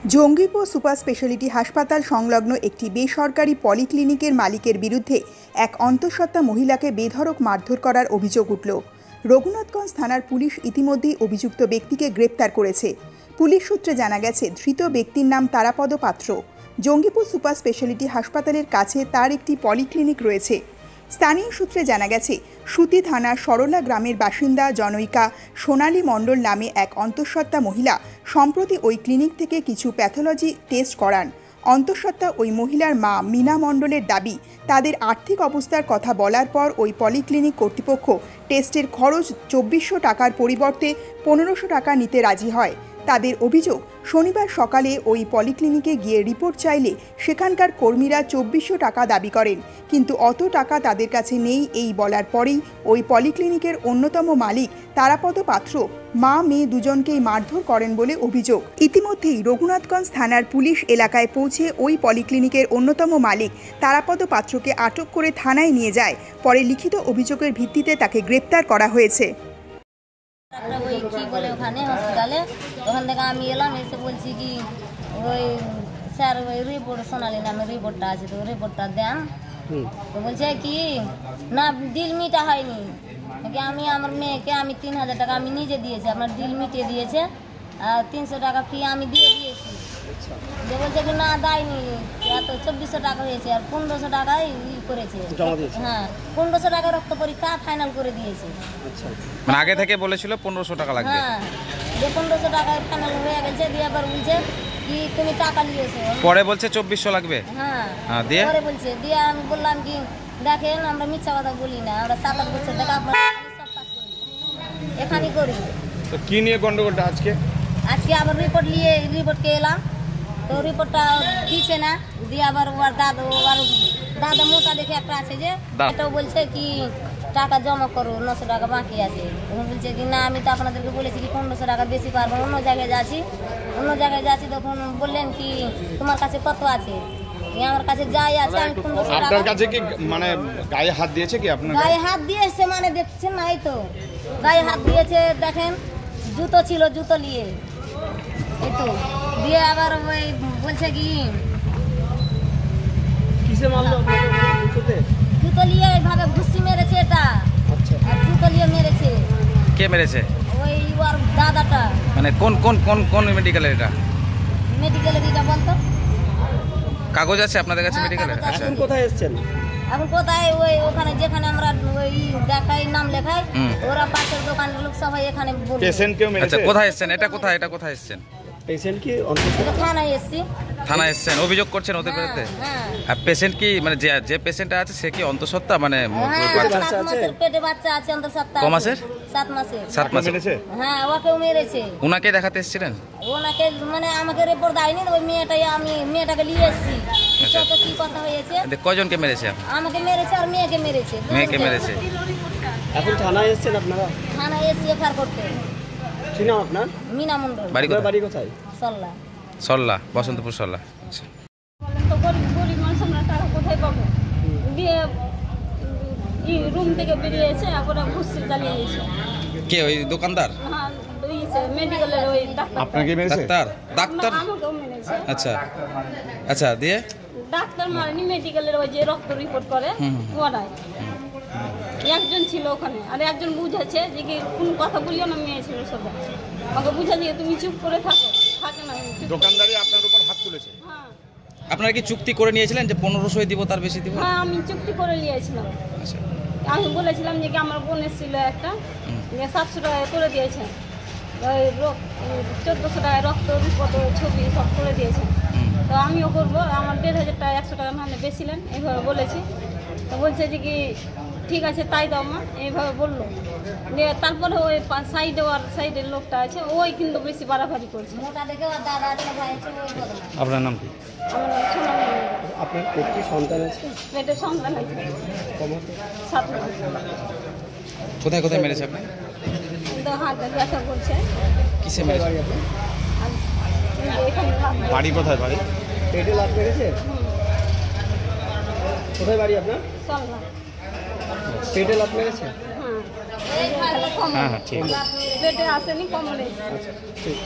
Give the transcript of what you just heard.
Jangipur super speciality হাসপাতাল সংলগ্ন একটি বেসরকারি পলিক্লিনিকের মালিকের বিরুদ্ধে এক অন্তঃসত্ত্বা মহিলাকে বেধড়ক মারধর করার অভিযোগ উঠল। রঘুনাথগঞ্জ থানার পুলিশ ইতিমধ্যেই অভিযুক্ত ব্যক্তিকে গ্রেপ্তার করেছে। পুলিশ সূত্রে জানা গেছে, ধৃত ব্যক্তির নাম তারাপদ পাত্র। জঙ্গিপুর সুপার স্পেশালিটি হাসপাতালের কাছে তার একটি পলিক্লিনিক রয়েছে। স্থানীয় সূত্রে জানা গেছে, সুতি থানার সরলা গ্রামের বাসিন্দা জনৈকা সোনালী মণ্ডল নামে এক অন্তঃসত্ত্বা মহিলা সম্প্রতি ওই ক্লিনিক থেকে কিছু প্যাথোলজি টেস্ট করান। অন্তঃসত্ত্বা ওই মহিলার মা মীনা মণ্ডলের দাবি, তাদের আর্থিক অবস্থার কথা বলার পর ওই পলিক্লিনিক কর্তৃপক্ষ টেস্টের খরচ 2400 টাকার পরিবর্তে 1500 টাকা নিতে রাজি হয়। তাদের অভিযোগ, শনিবার সকালে ওই পলিক্লিনিকে গিয়ে রিপোর্ট চাইলে সেখানকার কর্মীরা 2400 টাকা দাবি করেন, কিন্তু অত টাকা তাদের কাছে নেই। এই বলার পরেই ওই পলিক্লিনিকের অন্যতম মালিক তারাপদ পাত্র মা মেয়ে দুজনকেই মারধর করেন বলে অভিযোগ। ইতিমধ্যেই রঘুনাথগঞ্জ থানার পুলিশ এলাকায় পৌঁছে ওই পলিক্লিনিকের অন্যতম মালিক তারাপদ পাত্রকে আটক করে থানায় নিয়ে যায়। পরে লিখিত অভিযোগের ভিত্তিতে তাকে গ্রেপ্তার করা হয়েছে। ওই কি বলে ওখানে হসপিটালে, ওখান থেকে আমি এলাম, এসে বলছি কি ওই স্যার ওই রিপোর্ট সোনালী নামে রিপোর্টটা আছে, তো রিপোর্টটা দেন। তো বলছে কি না, ডিল মিটা হয়নি, আমি আমার মেয়েকে আমি 3000 টাকা আমি নিজে দিয়েছি, আপনার ডিল মিটিয়ে দিয়েছে, আর 300 টাকা ফি আমি দিয়ে দিয়েছি। যে বলছে কি না দেয়নি, এত 2400 টাকা হয়েছে, আর 1500 টাকায় করেছে। হ্যাঁ, 1500 টাকা রক্ত পরীক্ষা ফাইনাল করে দিয়েছে। মানে আগে থেকে বলেছিল 1500 টাকা লাগবে। হ্যাঁ, যে 1500 টাকায় ফাইনাল হয়ে গেছে, দিয়ে আবার বলছে কি তুমি টাকা নিয়েছো, পরে বলছে 2400 লাগবে। হ্যাঁ, দিয়ে পরে বলছে, দিয়ে আমি বললাম কি দেখেন আমরা মিথ্যা কথা বলি না, আমরা 7-8 বছর টাকা আপনার সব কাজ করি, এখানে করি। তো কি নিয়ে গন্ডগোলটা আজকে? আজকে আবার রিপোর্টকে এলাম, তো রিপোর্টটা দিচ্ছে না, দিয়ে আবার ওর দাদা মোটা দেখে একটা আছে, যে এটাও বলছে কি টাকা জমা করো, 900 টাকা বাকি আছে। তখন বলছে কি না, আমি তো আপনাদেরকে বলেছি কি 1500 টাকা বেশি পারবো, অন্য জায়গায় যাচ্ছি, তখন বললেন কি তোমার কাছে কত আছে? আমার কাছে যাই আছে, আমি 1500 টাকা। আপনার কাছে কি মানে গায়ে হাত দিয়েছে কি? আপনার গায়ে হাত দিয়েছে, মানে দেখছেন না, এই তো গায়ে হাত দিয়েছে, দেখেন জুতো ছিল, জুতো নিয়ে এই তো দিয়ে আবার ওই বলছে কি কিসে মারলো? জুতো নিয়ে এইভাবে ঘুষি মেরেছে, এটা জুতো নিয়ে মেরেছে। কে মেরেছে? ওই ওর দাদাটা। মানে কোন কোন কোন কোন মেডিকেলের? এটা মেডিকেলের, এটা বলতো কাগজ আছে আপনাদের কাছে মেডিকেলের? আচ্ছা, এখন কোথায় এসেছেন? এখন কোথায় ওই ওখানে যেখানে আমরা ওই দেখাই নাম লেখাই, ওরা পাশের দোকানের লোক সবাই এখানে বলে। পেশেন্ট কেউ মেরেছে? আচ্ছা, কোথায় এসেছেন? এটা কোথায় এসেছেন? পেশেন্ট কি থানায় এসেছি। থানায় এসেছেন, অভিযোগ করছেন ওদের বিরুদ্ধে? আর পেশেন্ট কি মানে যে পেশেন্ট আছে সে কি অন্তঃসত্ত্বা? মানে পেটে বাচ্চা আছে, অন্তঃসত্ত্বা। কত মাসের? 7 মাসের। 7 মাসের। হ্যাঁ, ওকেও মেরেছে। উনাকে দেখাতে এসেছিলেন? ওনাকে মানে আমাকে রিপোর্ট দেয়নি, ওই আমি মেয়েটাকে নিয়ে এসেছি। কত কি কথা হয়েছে? কয়জনকে মেরেছে? আমাকে মেরেছে আর মেয়েকে মেরেছে। এখন থানায় এসেছেন আপনারা? থানায় এসে এফআইআর করতে। কি নাম আপনার? মীনা মণ্ডল। বাড়ি কোথায়? সল্লা, বসন্তপুর সল্লা। তো গরিব মানুষ আমরা টাকা কোথায় পাবো? দিয়ে রুম থেকে বেরিয়েছে, এখন ঘুষি চালিয়েছে। কে ওই দোকানদার? হ্যাঁ, মেডিকেলের ওই ডাক্তার। আপনাকে মেরেছে? ডাক্তার আমাকেও মেরেছে। আচ্ছা, দিয়ে ডাক্তার মারেনি, মেডিকেলের ওই যে রক্ত রিপোর্ট করে ওরাই। একজন ছিল ওখানে, আর একজন বুঝাচ্ছে যে কি কোন কথা বলিও না, মেয়ে ছিল সবাই ওকে বুঝা দিয়ে তুমি চুপ করে থাকে না। দোকানদারি আপনার উপর হাত তুলেছে? হ্যাঁ। আপনারা কি চুক্তি করে নিয়েছিলেন যে 1500 দিব, তার বেশি দিব? হ্যাঁ, আমি চুক্তি করে নিয়েছিলাম। আমি বলেছিলাম যে কি আমার বোনের ছিল একটা, 700 টাকায় করে দিয়েছে, ওই 1400 টাকায় রক্ত রিপোর্ট ছবি সব করে দিয়েছে। তো আমিও করবো, আমার 1500 টাকা 100 টাকা মানে বেশিলেন, এইভাবে বলেছি। তো বলছে যে কি ঠিক আছে তাই দাও মা, এইভাবে বললো। দিয়ে তারপরে ওই সাইডের লোকটা আছে, ওই কিন্তু বেশি বাড়াবাড়ি করছে। আপনার নাম কি? আমার নাম সোনালী। আপনার পেটে সন্তান আছে? পেটে সন্তান আছে 7 মাস। কোথায় মেরেছে আপনি? তো হাতে ব্যথা করছে। কিসে মেরেছে? বাড়ি কোথায়? পেটে লাত মেরেছে? কোথায় বাড়ি আপনার? সল্লা। পেটে লাত মেরেছে? হ্যাঁ, ঠিক। পেটে আসেনি, কমরে। আচ্ছা, ঠিক।